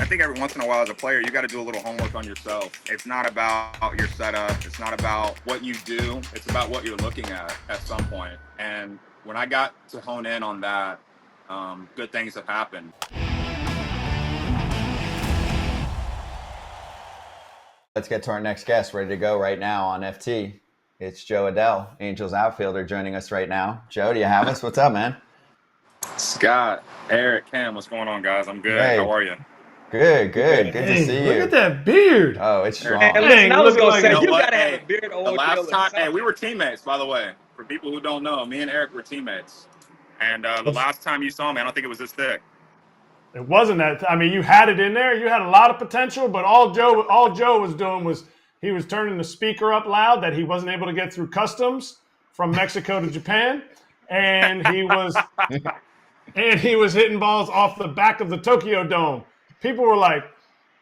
think every once in a while as a player, you got to do a little homework on yourself. It's not about your setup. It's not about what you do. It's about what you're looking at some point. And when I got to hone in on that, good things have happened. Let's get to our next guest, ready to go right now on FT. It's Jo Adell, Angels outfielder, joining us right now. Joe, do you have us? What's up, man? Scott, Eric, Cam, what's going on, guys? I'm good. Hey. How are you? Good. Good to see you. Look at that beard. Oh, it's strong. Hey, listen, I was looking going to say, like you got to Hey, have a beard or the last time, something. we were teammates, by the way. For people who don't know, me and Eric were teammates. And the last time you saw me, I don't think it was this thick. It wasn't that. I mean, you had it in there. You had a lot of potential, but all Joe was doing was he was turning the speaker up loud that he wasn't able to get through customs from Mexico to Japan, and he was hitting balls off the back of the Tokyo Dome. People were like,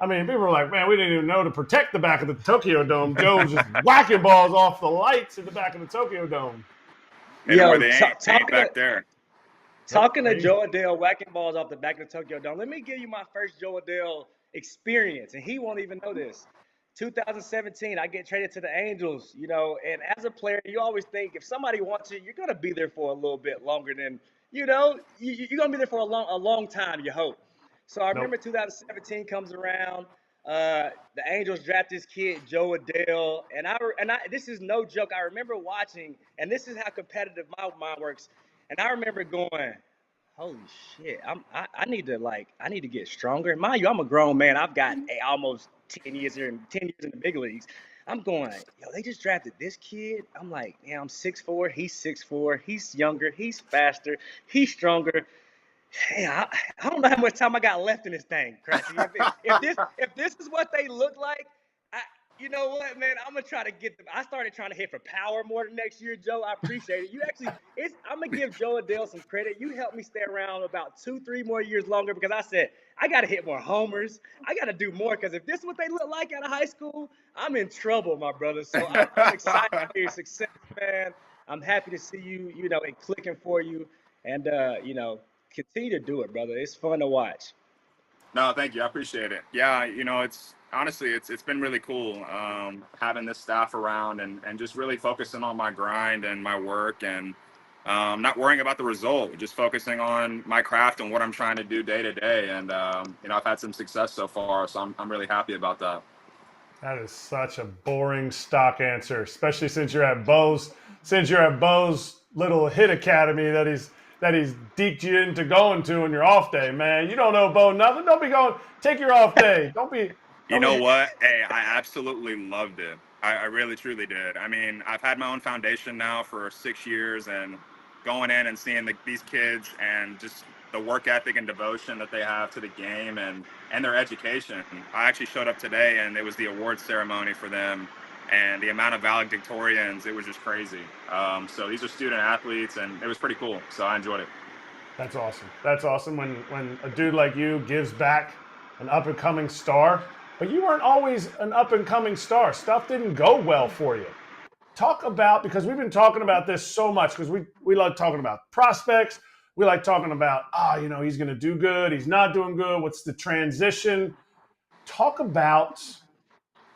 man, we didn't even know to protect the back of the Tokyo Dome. Joe was just whacking balls off the lights in the back of the Tokyo Dome. Yo, they ain't back there. Talking to Jo Adell, whacking balls off the back of the Tokyo Dome. Let me give you my first Jo Adell experience, and he won't even know this. 2017, I get traded to the Angels, and as a player, you always think if somebody wants you, you're going to be there for a little bit longer than, you're going to be there for a long time, you hope. So I remember 2017 comes around. The Angels draft this kid, Jo Adell, and I this is no joke. I remember watching, and this is how competitive my mind works. And I remember going, holy shit, I need to get stronger. Mind you, I'm a grown man. I've got almost 10 years in the big leagues. I'm going, they just drafted this kid. I'm like, I'm 6'4", he's 6'4", he's younger, he's faster, he's stronger. I don't know how much time I got left in this thing, Crashy. If this is what they look like, you know what, man? I'm gonna try to get them. I started trying to hit for power more than next year, Joe. I appreciate it. I'm gonna give Jo Adell some credit. You helped me stay around about 2-3 more years longer because I said I gotta hit more homers. I gotta do more because if this is what they look like out of high school, I'm in trouble, my brother. So I'm excited for your success, man. I'm happy to see you, and clicking for you, and continue to do it, brother. It's fun to watch. No, thank you. I appreciate it. Yeah, it's honestly, it's been really cool having this staff around and just really focusing on my grind and my work and not worrying about the result, just focusing on my craft and what I'm trying to do day to day. And I've had some success so far, so I'm really happy about that. That is such a boring stock answer, especially since you're at Bo's little hit academy that he's deked you into going to on your off day, man. You don't know Bo nothing. Don't be going. Take your off day. You know what? Hey, I absolutely loved it. I really, truly did. I mean, I've had my own foundation now for 6 years, and going in and seeing these kids and just the work ethic and devotion that they have to the game and their education. I actually showed up today, and it was the awards ceremony for them, and the amount of valedictorians, it was just crazy. So these are student athletes, and it was pretty cool. So I enjoyed it. That's awesome. That's awesome when a dude like you gives back an up-and-coming star. But you weren't always an up-and-coming star. Stuff didn't go well for you. Talk about, because we've been talking about this so much, because we like talking about prospects. We like talking about, he's going to do good. He's not doing good. What's the transition? Talk about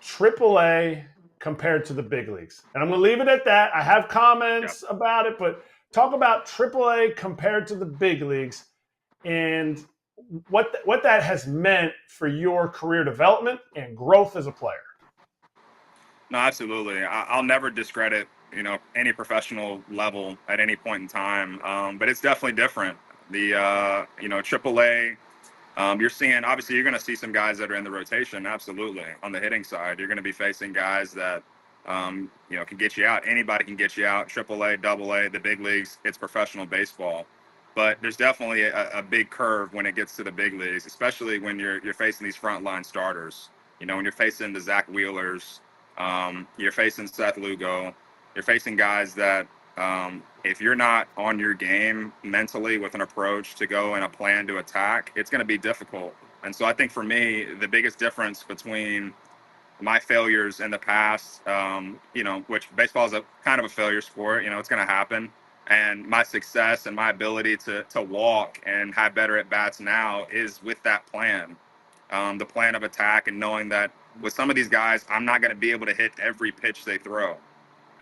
AAA compared to the big leagues. And I'm going to leave it at that. I have comments about it, but talk about AAA compared to the big leagues and what that has meant for your career development and growth as a player. No, absolutely. I'll never discredit, any professional level at any point in time. But it's definitely different. The, AAA, you're seeing, obviously you're going to see some guys that are in the rotation. Absolutely. On the hitting side, you're going to be facing guys that, can get you out. Anybody can get you out. AAA, AA, the big leagues, it's professional baseball. But there's definitely a big curve when it gets to the big leagues, especially when you're facing these frontline starters. When you're facing the Zach Wheelers, you're facing Seth Lugo, you're facing guys that if you're not on your game mentally with an approach to go and a plan to attack, it's going to be difficult. And so I think for me, the biggest difference between my failures in the past, which baseball is a kind of a failure sport, it's going to happen. And my success and my ability to walk and have better at bats now is with that plan. the plan of attack, and knowing that with some of these guys, I'm not going to be able to hit every pitch they throw,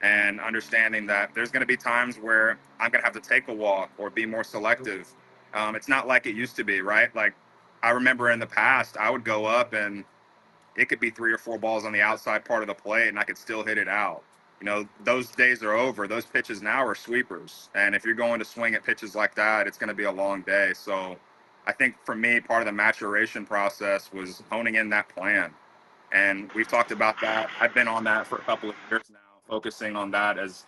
and understanding that there's going to be times where I'm going to have to take a walk or be more selective. It's not like it used to be, right? Like I remember in the past, I would go up and it could be 3 or 4 balls on the outside part of the plate and I could still hit it out. You know, those days are over. Those pitches now are sweepers. And if you're going to swing at pitches like that, it's going to be a long day. So I think for me, part of the maturation process was honing in that plan. And we've talked about that. I've been on that for a couple of years now, focusing on that as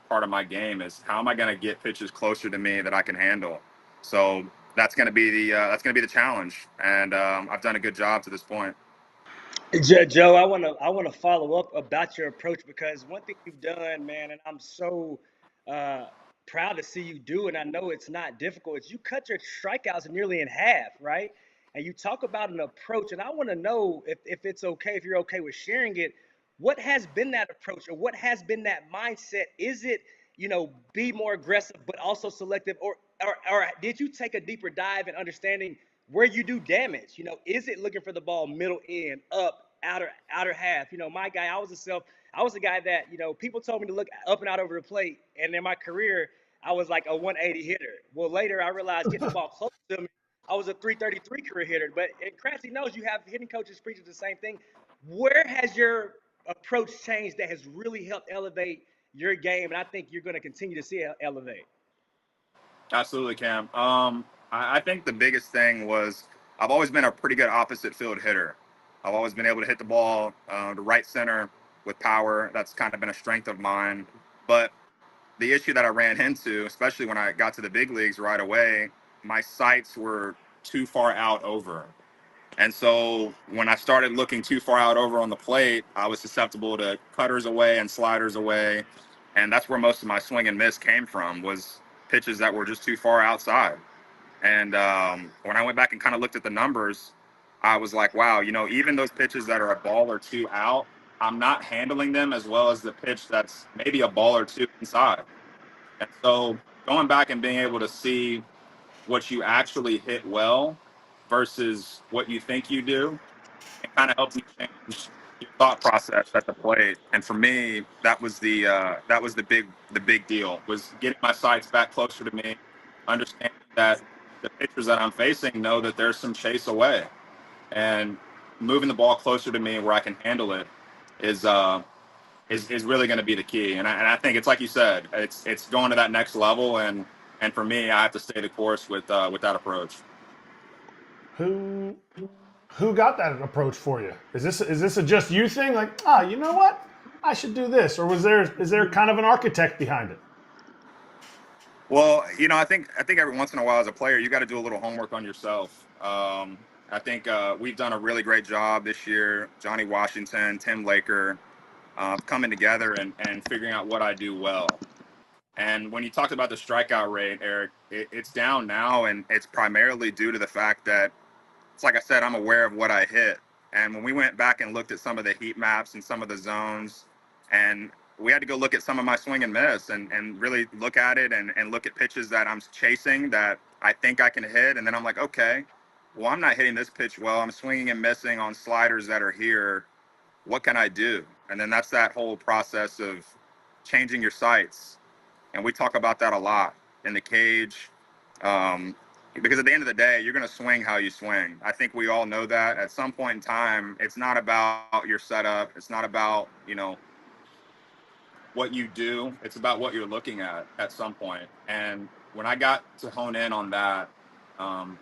part of my game is how am I going to get pitches closer to me that I can handle. So that's going to be the challenge. And I've done a good job to this point. Joe, I want to follow up about your approach because one thing you've done, man, and I'm so uh, proud to see you do, and I know it's not difficult. Is you cut your strikeouts nearly in half, right? And you talk about an approach, and I want to know if it's okay, if you're okay with sharing it. What has been that approach, or what has been that mindset? Is it be more aggressive but also selective, or did you take a deeper dive in understanding where you do damage? Is it looking for the ball middle in, up, outer half? My guy, I was a guy that, people told me to look up and out over the plate. And in my career, I was like a 180 hitter. Well, later I realized getting the ball close to me, I was a 333 career hitter. But and Clancy knows you have hitting coaches preaching the same thing. Where has your approach changed that has really helped elevate your game? And I think you're going to continue to see it elevate. Absolutely, Cam. I think the biggest thing was I've always been a pretty good opposite field hitter. I've always been able to hit the ball to right center with power. That's kind of been a strength of mine. But the issue that I ran into, especially when I got to the big leagues right away, my sights were too far out over. And so when I started looking too far out over on the plate, I was susceptible to cutters away and sliders away. And that's where most of my swing and miss came from, was pitches that were just too far outside. And when I went back and kind of looked at the numbers, I was like, wow, even those pitches that are a ball or two out, I'm not handling them as well as the pitch that's maybe a ball or two inside. And so going back and being able to see what you actually hit well versus what you think you do, it kind of helps you change your thought process at the plate. And for me, that was the big deal, was getting my sights back closer to me, understanding that the pitchers that I'm facing know that there's some chase away, and moving the ball closer to me where I can handle it is is really going to be the key. And I think it's like you said, it's going to that next level. And for me, I have to stay the course with that approach. Who who got that approach for you? Is this a just you thing? Like, you know what? I should do this, or is there kind of an architect behind it? Well, I think every once in a while as a player, you got to do a little homework on yourself. I think we've done a really great job this year. Johnny Washington, Tim Laker, coming together and figuring out what I do well. And when you talked about the strikeout rate, Eric, it's down now, and it's primarily due to the fact that it's like I said, I'm aware of what I hit. And when we went back and looked at some of the heat maps and some of the zones, and we had to go look at some of my swing and miss and really look at it and look at pitches that I'm chasing that I think I can hit. And then I'm like, okay, well, I'm not hitting this pitch well. I'm swinging and missing on sliders that are here. What can I do? And then that's that whole process of changing your sights. And we talk about that a lot in the cage. Because at the end of the day, you're going to swing how you swing. I think we all know that at some point in time, it's not about your setup. It's not about, what you do. It's about what you're looking at some point. And when I got to hone in on that,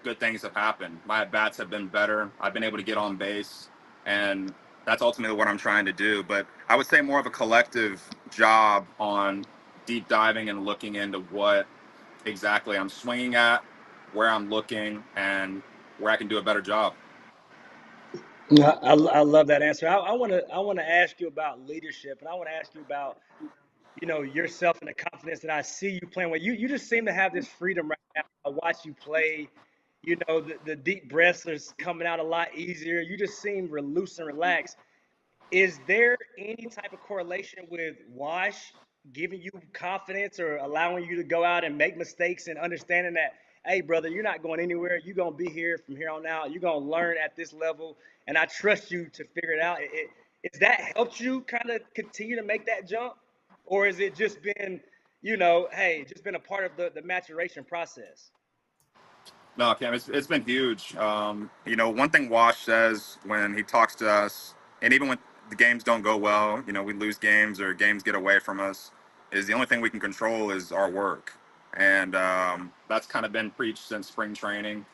good things have happened. My at bats have been better. I've been able to get on base, and that's ultimately what I'm trying to do. But I would say more of a collective job on deep diving and looking into what exactly I'm swinging at, where I'm looking, and where I can do a better job. No, I love that answer. I want to ask you about leadership, and I want to ask you about yourself and the confidence that I see you playing with. You just seem to have this freedom right now. I watch you play. The deep breaths are coming out a lot easier. You just seem loose and relaxed. Is there any type of correlation with Wash giving you confidence or allowing you to go out and make mistakes and understanding that hey, brother, you're not going anywhere. You're going to be here from here on out. You're going to learn at this level, and I trust you to figure it out. Is that helped you kind of continue to make that jump? Or has it just been, hey, just been a part of the maturation process? No, Cam, it's been huge. One thing Wash says when he talks to us, and even when the games don't go well, we lose games or games get away from us, is the only thing we can control is our work. And that's kind of been preached since spring training.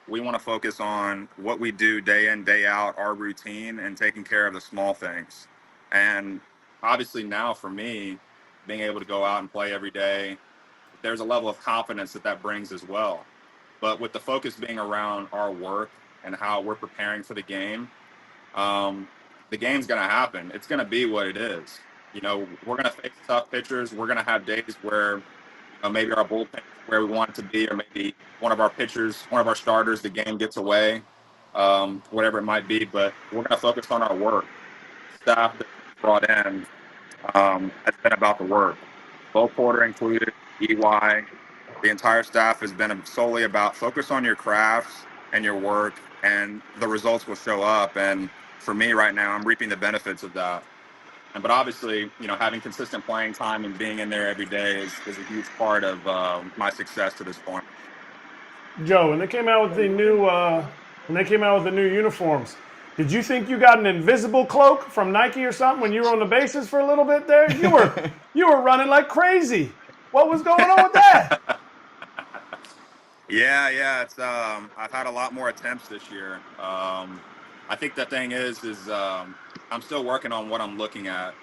We want to focus on what we do day in, day out, our routine, and taking care of the small things. And obviously now for me, being able to go out and play every day, there's a level of confidence that brings as well. But with the focus being around our work and how we're preparing for um, the game's going to happen. It's going to be what it is. We're going to face tough pitchers. We're going to have days where maybe our bullpen is where we want it to be, or maybe one of our pitchers, one of our starters, the game gets away, whatever it might be. But we're going to focus on our work. Staff that we brought in has been about the work. Bo Porter included, EY, the entire staff has been solely about focus on your crafts and your work, and the results will show up. And for me right now, I'm reaping the benefits of that. But obviously, having consistent playing time and being in there every day is a huge part of my success to this point. Joe, when they came out with the new uniforms, did you think you got an invisible cloak from Nike or something when you were on the bases for a little bit there? You were running like crazy. What was going on with that? Yeah. It's I've had a lot more attempts this year. I think the thing is I'm still working on what I'm looking at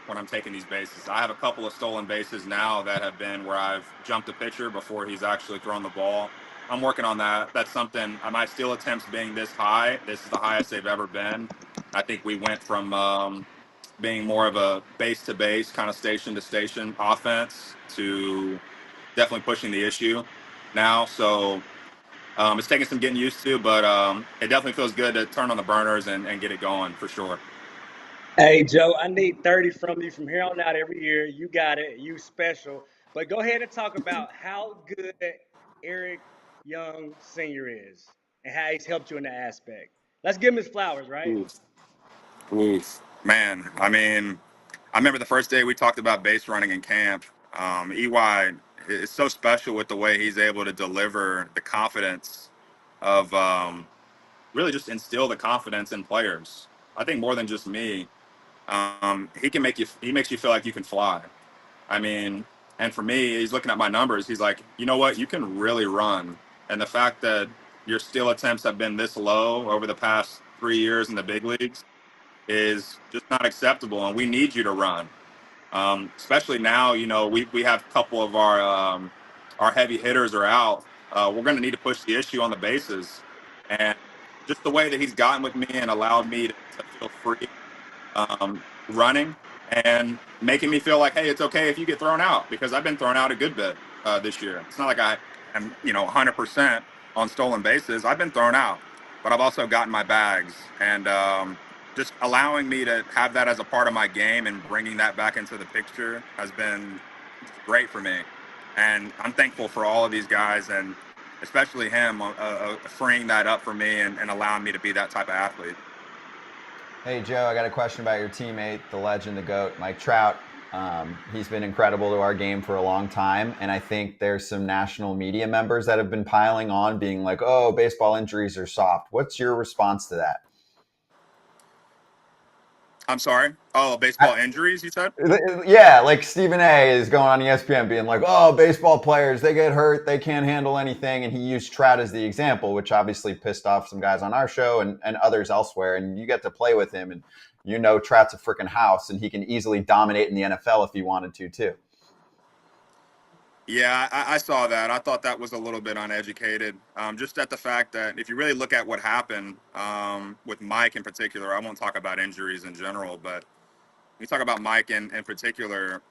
when I'm taking these bases. I have a couple of stolen bases now that have been where I've jumped a pitcher before he's actually thrown the ball. I'm working on that. That's something. My steal attempts being this high. This is the highest they've ever been. I think we went from being more of a base to base kind of station to station offense to definitely pushing the issue now. So it's taking some getting used to, but it definitely feels good to turn on the burners and get it going for sure. Hey, Joe, I need 30 from you from here on out every year. You got it. You special. But go ahead and talk about how good Eric Young Sr. is and how he's helped you in that aspect. Let's give him his flowers, right? Oof. Oof. Man, I remember the first day we talked about base running in camp. EY is so special with the way he's able to deliver the confidence of really just instill the confidence in players. I think more than just me, he makes you feel like you can fly. I mean, and for me, he's looking at my numbers. He's like, you know what? You can really run. And the fact that your steal attempts have been this low over the past 3 years in the big leagues is just not acceptable. And we need you to run. Especially now, we have a couple of our heavy hitters are out. We're going to need to push the issue on the bases. And just the way that he's gotten with me and allowed me to feel free running and making me feel like, hey, it's okay if you get thrown out, because I've been thrown out a good bit this year. It's not like I am, 100% on stolen bases. I've been thrown out, but I've also gotten my bags. And just allowing me to have that as a part of my game and bringing that back into the picture has been great for me. And I'm thankful for all of these guys, and especially him freeing that up for me and allowing me to be that type of athlete. Hey, Joe, I got a question about your teammate, the legend, the GOAT, Mike Trout. He's been incredible to our game for a long time, and I think there's some national media members that have been piling on, being like, oh, baseball injuries are soft. What's your response to that? I'm sorry? Oh, baseball injuries, you said? Yeah, like Stephen A is going on ESPN being like, oh, baseball players, they get hurt, they can't handle anything. And he used Trout as the example, which obviously pissed off some guys on our show and others elsewhere. And you get to play with him, and Trout's a freaking house, and he can easily dominate in the NFL if he wanted to, too. Yeah, I saw that. I thought that was a little bit uneducated. Just at the fact that if you really look at what happened with Mike in particular, I won't talk about injuries in general, but we talk about Mike in particular,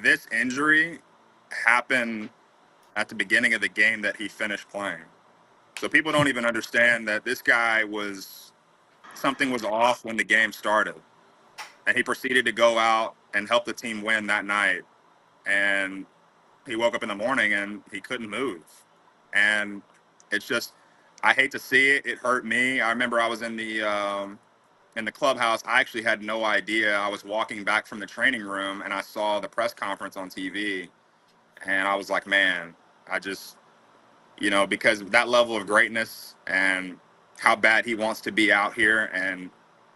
this injury happened at the beginning of the game that he finished playing. So people don't even understand that this guy something was off when the game started. And he proceeded to go out and help the team win that night. And he woke up in the morning and he couldn't move. And it's just, I hate to see it. It hurt me. I remember I was in the clubhouse. I actually had no idea. I was walking back from the training room and I saw the press conference on TV, and I was like, man, I just, because that level of greatness and how bad he wants to be out here and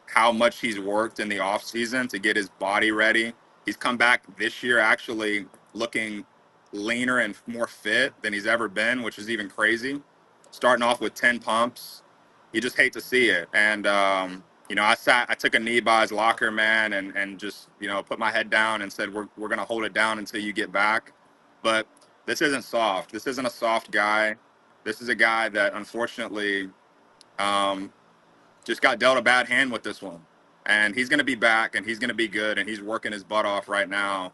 how much he's worked in the off season to get his body ready. He's come back this year actually looking leaner and more fit than he's ever been, which is even crazy. Starting off with 10 pumps, you just hate to see it. And I took a knee by his locker, man, and just put my head down and said, we're gonna hold it down until you get back. But this isn't soft. This isn't a soft guy. This is a guy that unfortunately just got dealt a bad hand with this one. And he's going to be back, and he's going to be good, and he's working his butt off right now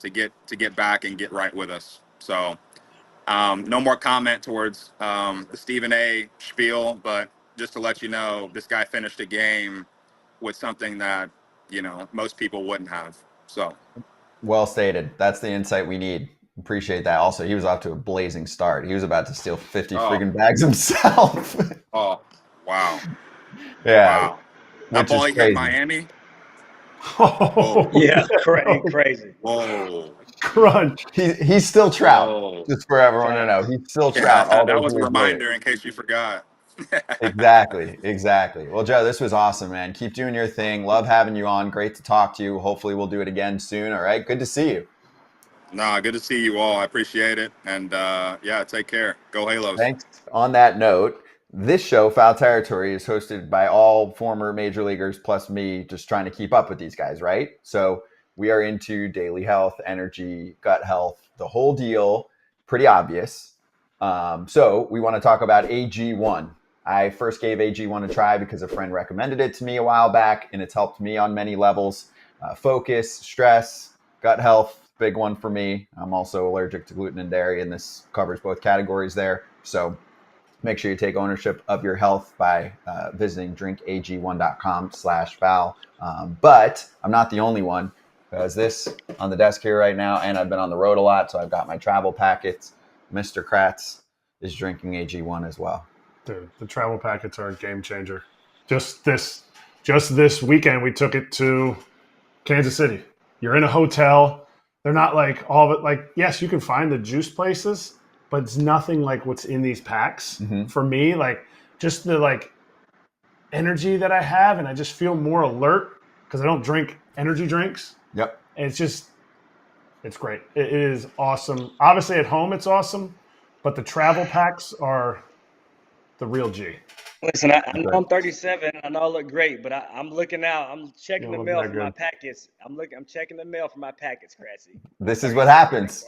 to get back and get right with us. So no more comment towards the Stephen A spiel, but just to let you know, this guy finished a game with something that, most people wouldn't have. So Well stated. That's the insight we need. Appreciate that. Also, he was off to a blazing start. He was about to steal 50 friggin' bags himself. Oh, wow. Yeah. Wow. That ball he hit Miami? Oh, yeah, crazy. Whoa. Crunch. He's still Trout. Whoa. Just for everyone to know. He's still Trout. That was a reminder in case you forgot. Exactly. Well, Joe, this was awesome, man. Keep doing your thing. Love having you on. Great to talk to you. Hopefully we'll do it again soon. All right. Good to see you. Nah, good to see you all. I appreciate it. And take care. Go Halos. Thanks. On that note, this show, Foul Territory, is hosted by all former major leaguers plus me, just trying to keep up with these guys, right? So we are into daily health, energy, gut health, the whole deal. Pretty obvious. So we want to talk about AG1. I first gave AG1 a try because a friend recommended it to me a while back, and it's helped me on many levels. Focus, stress, gut health, big one for me. I'm also allergic to gluten and dairy, and this covers both categories there. So make sure you take ownership of your health by visiting drinkag1.com/Val. But I'm not the only one, because this on the desk here right now, and I've been on the road a lot, so I've got my travel packets. Mr. Kratz is drinking AG1 as well. Dude, the travel packets are a game changer. Just this weekend, we took it to Kansas City. You're in a hotel. They're not like all of it. Like, yes, you can find the juice places, but it's nothing like what's in these packs. Mm-hmm. For me, like just the energy that I have, and I just feel more alert because I don't drink energy drinks. Yep. And it's great. It is awesome. Obviously at home it's awesome, but the travel packs are the real G. Listen, I know I'm 37. I know I look great, but I'm looking out. I'm checking the mail for my packets. I'm checking the mail for my packets, Kratzy. This is what happens.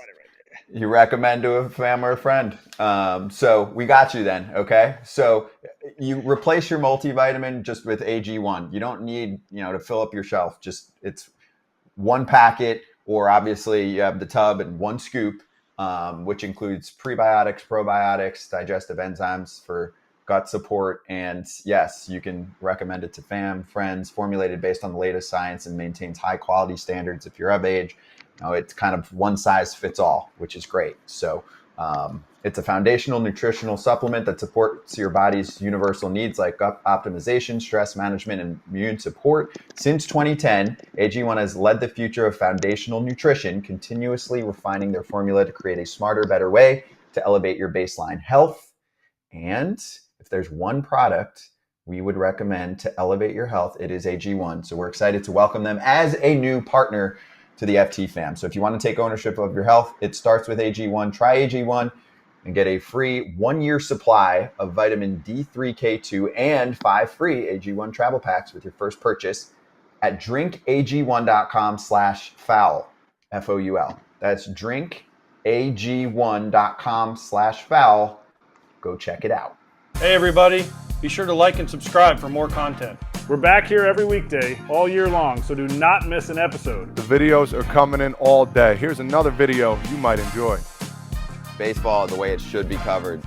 You recommend to a family or a friend. So we got you then, okay? So you replace your multivitamin just with AG1. You don't need, to fill up your shelf. Just it's one packet, or obviously you have the tub and one scoop, which includes prebiotics, probiotics, digestive enzymes for gut support. And yes, you can recommend it to friends, formulated based on the latest science and maintains high quality standards if you're of age. It's kind of one size fits all, which is great. So it's a foundational nutritional supplement that supports your body's universal needs like gut optimization, stress management, and immune support. Since 2010, AG1 has led the future of foundational nutrition, continuously refining their formula to create a smarter, better way to elevate your baseline health. And if there's one product we would recommend to elevate your health, it is AG1. So we're excited to welcome them as a new partner to the FT fam. So if you want to take ownership of your health, it starts with AG1. Try AG1 and get a free 1-year supply of vitamin D3K2 and 5 free AG1 travel packs with your first purchase at drinkag1.com/foul, Foul. That's drinkag1.com/foul. Go check it out. Hey everybody, be sure to like and subscribe for more content. We're back here every weekday, all year long, so do not miss an episode. The videos are coming in all day. Here's another video you might enjoy. Baseball the way it should be covered.